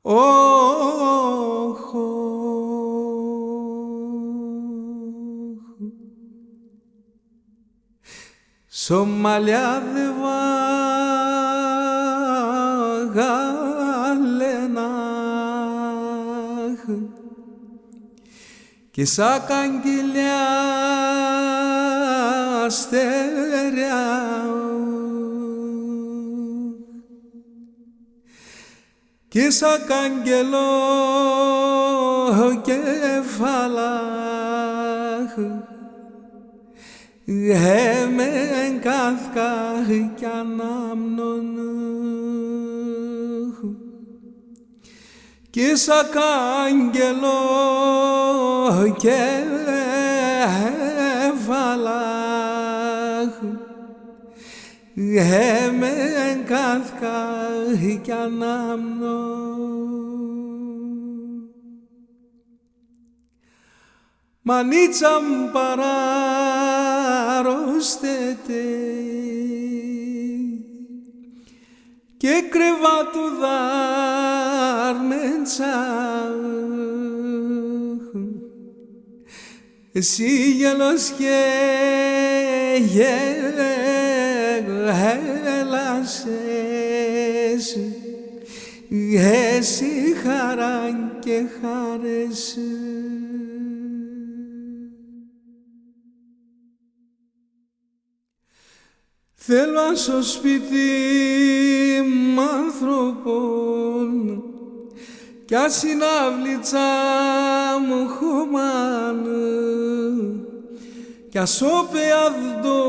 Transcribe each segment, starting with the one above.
Όχ, Σομαλιά δε βάγαλενάχ και σαν καγγελιά αστεριά και σαν καγγελό κεφαλάχ Εμεν καθκάχ κι ανάμνον κι σαν καγγελό κεφαλάχ Εμεν καθκάχ κι ανάμνον Μανίτσα μου παράρρωστεται και κρεβάτου δάρμεντσα εσύ γελός και γέλασες εσύ χαράν και χάρες Θέλω αν στο σπίτι μ' άνθρωπων κι αν συναυλίτσα μου χωμάν κι ας ο πεαδό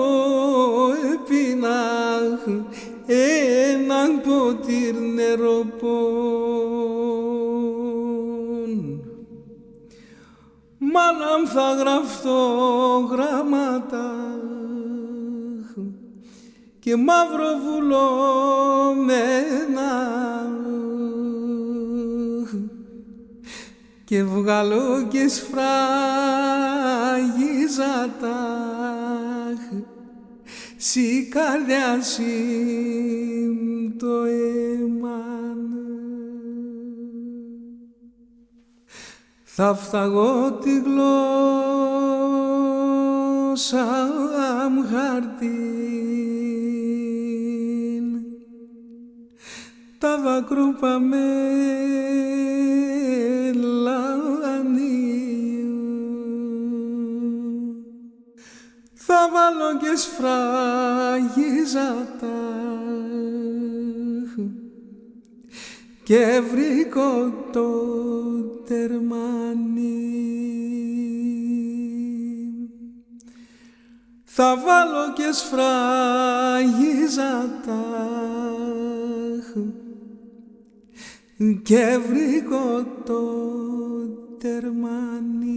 επινάχ έναν ποτήρ νεροπών μάναμ θα γραφτώ γράμματα και μαύρο βουλωμένα και βγάλω και σφραγίζατα σι καρδιά το έμαν θα φταγώ τη γλώσσα μου χαρτί τα βακρούπα με λανίου θα βάλω και σφραγίζατα και βρήκω το τερμάνι θα βάλω και σφραγίζατα και βρήκω το τερμάνι